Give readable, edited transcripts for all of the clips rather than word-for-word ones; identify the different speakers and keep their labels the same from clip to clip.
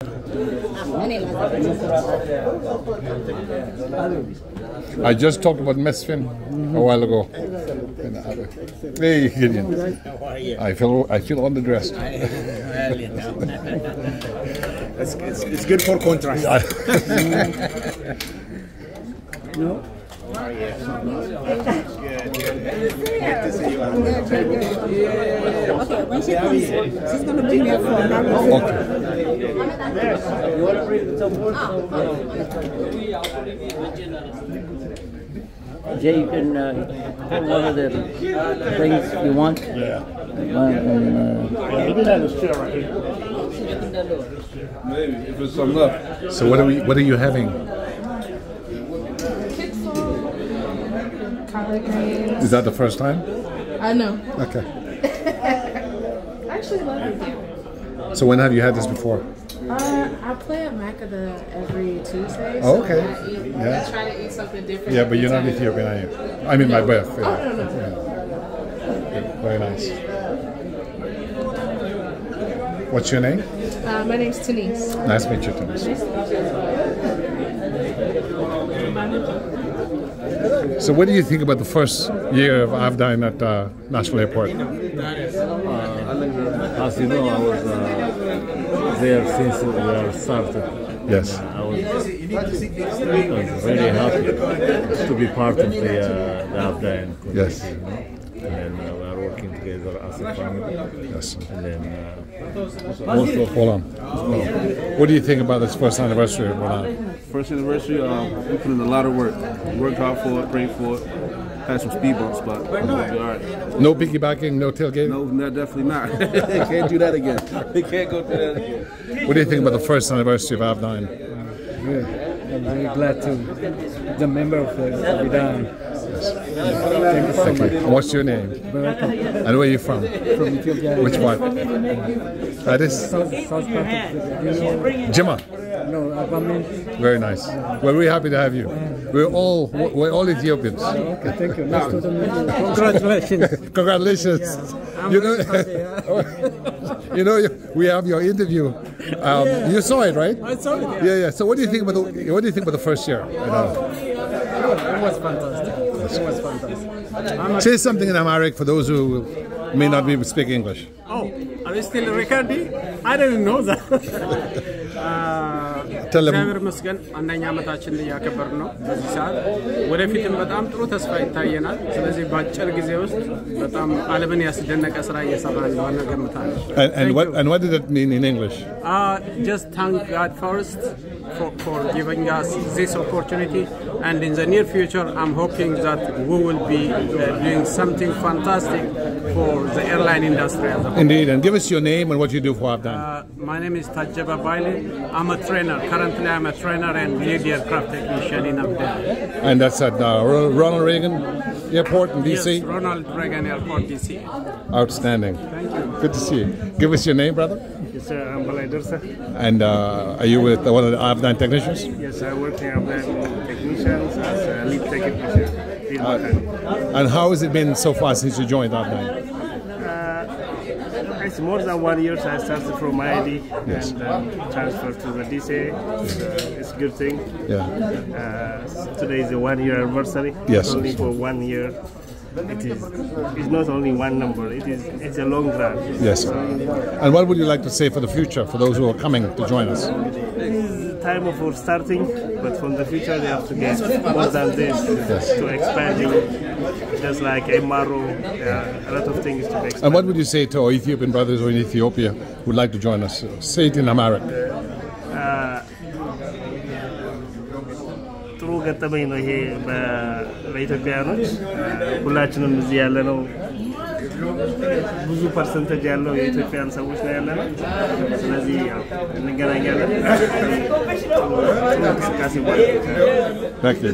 Speaker 1: I just talked about Mesfin a while ago. Hey, Gideon. I feel underdressed.
Speaker 2: Well, you know. It's good for contrast.
Speaker 3: No.
Speaker 2: Good to see you.
Speaker 3: Okay, when she comes, she's going to be here for another.
Speaker 1: Okay.
Speaker 4: Jay, you can put one of the things you want.
Speaker 2: Yeah.
Speaker 3: Maybe that is true right here.
Speaker 1: Maybe if there's some left. So what are you having?
Speaker 5: Collard greens.
Speaker 1: Is that the first time?
Speaker 5: No.
Speaker 1: Okay.
Speaker 5: I actually love it here.
Speaker 1: So when have you had this before?
Speaker 5: I play at Macada every Tuesday.
Speaker 1: Oh, okay.
Speaker 5: I
Speaker 1: Yeah.
Speaker 5: try to eat something different.
Speaker 1: Yeah, but you're not
Speaker 5: every time.
Speaker 1: Ethiopian, are you? I mean, my birth.
Speaker 5: Oh,
Speaker 1: Yeah.
Speaker 5: no.
Speaker 1: Yeah. Very nice. What's your name?
Speaker 5: My name's Denise.
Speaker 1: Nice to meet you, Thomas. So what do you think about the first year of Avdyne at National Airport?
Speaker 4: As you know, I was there since we are started.
Speaker 1: Yes.
Speaker 4: I was very happy to be part of the Avdyne community.
Speaker 1: Yes.
Speaker 4: You know? And we are working together as a family.
Speaker 1: Yes.
Speaker 4: And then
Speaker 1: Also, hold on. What do you think about this first anniversary of Ronald?
Speaker 6: First anniversary, we put in a lot of work. Worked hard for it, prayed for it. Had some speed bumps, but all right.
Speaker 1: No piggybacking, no tailgating?
Speaker 6: No, definitely not. Can't do that again. We can't go through that again.
Speaker 1: What do you think about the first anniversary of Avdyne?
Speaker 7: Good. I'm very glad to be a member of Avdyne. Thank you so much.
Speaker 1: And what's your name? And where are you from?
Speaker 7: From Ethiopia.
Speaker 1: Which part? That is
Speaker 7: South part of the,
Speaker 1: Jimma.
Speaker 7: no, Avdyne.
Speaker 1: Very nice. We're very happy to have you. We're all Ethiopians.
Speaker 7: Okay, thank you. Nice to meet you. Congratulations.
Speaker 1: Congratulations. You know, you know, we have your interview. You saw it, right?
Speaker 7: I saw it.
Speaker 1: Yeah. So what do you think about the first year?
Speaker 7: It was fantastic. It was fantastic.
Speaker 1: Say something in Amharic for those who may not be able to speak English.
Speaker 7: Oh, are you still recording? I didn't know that.
Speaker 1: Tell them.
Speaker 7: እግዚአብሔር ይመስገን አንደኛ ዓመታችንን እያከበርን ነው በዚህ ሰዓት ወደፊትም በጣም ጥሩ ተስፋ ይታየናል ስለዚህ በአጭር ጊዜ ውስጥ በጣም ዓለምን ያስደነቀ ስራ እየሰራን እንደሆነ ገምታለሁ
Speaker 1: And what did it mean in English?
Speaker 7: Just thank God first for giving us this opportunity and in the near future I'm hoping that we will be doing something fantastic for the airline industry as a whole.
Speaker 1: Indeed, and give us your name and what you do for Avdyne.
Speaker 7: My name is Tajaba Baile. I'm a trainer. Currently, I'm a trainer and lead aircraft technician in Avdyne.
Speaker 1: And that's at Ronald Reagan Airport in D.C.?
Speaker 7: Yes, Ronald Reagan Airport, D.C.
Speaker 1: Outstanding.
Speaker 7: Thank you.
Speaker 1: Good to see you. Give us your name, brother.
Speaker 7: Yes, sir. I'm Balai Dursa.
Speaker 1: And are you with one of the Avdyne technicians?
Speaker 7: Yes, I work in Avdyne technicians as a lead technician.
Speaker 1: And how has it been so far since you joined Avdyne?
Speaker 7: It's more than 1 year. So I started from IID and transferred to the DC. It's a good thing.
Speaker 1: Yeah.
Speaker 7: Today is the 1 year anniversary.
Speaker 1: Yes.
Speaker 7: Only for 1 year. It's not only one number. It's a long run.
Speaker 1: Yes. And what would you like to say for the future, for those who are coming to join us?
Speaker 7: This is the time for starting, but from the future they have to get more than this to expanding. Just like MRO, a lot of things to expand.
Speaker 1: And what would you say to our Ethiopian brothers who are in Ethiopia who would like to join us? Say it in Amharic.
Speaker 7: ጥሩ ገጠመኝ ነው ይሄ በኢትዮጵያኖች ሁላችንም እዚህ ያለ ነው ብዙ ፐርሰንቴጅ ያለው የኢትዮጵያን ሰዎች ነው ያለነው ስለዚህ እንገናኛለን እንቅስቃሴ ማለት
Speaker 1: Thank you.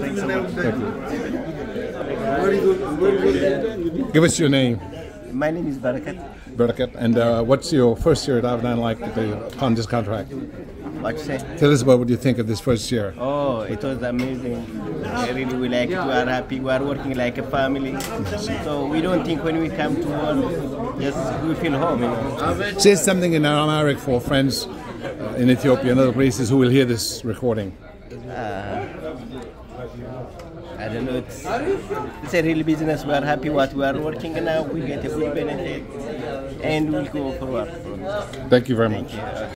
Speaker 1: Give us your name.
Speaker 8: My name is Barakat.
Speaker 1: Barakat. And what's your first year at Avdyne like on this contract?
Speaker 8: What you say?
Speaker 1: Tell us about what you think of this first year.
Speaker 8: Oh, it was amazing. I really we like it. We are happy. We are working like a family. So we don't think when we come to work, just we feel home. You know?
Speaker 1: Say something in Amharic for friends in Ethiopia and other places who will hear this recording?
Speaker 8: I don't know. It's a real business. We are happy what we are working now. We get a good benefit, and we'll go forward from this.
Speaker 1: Thank you very much.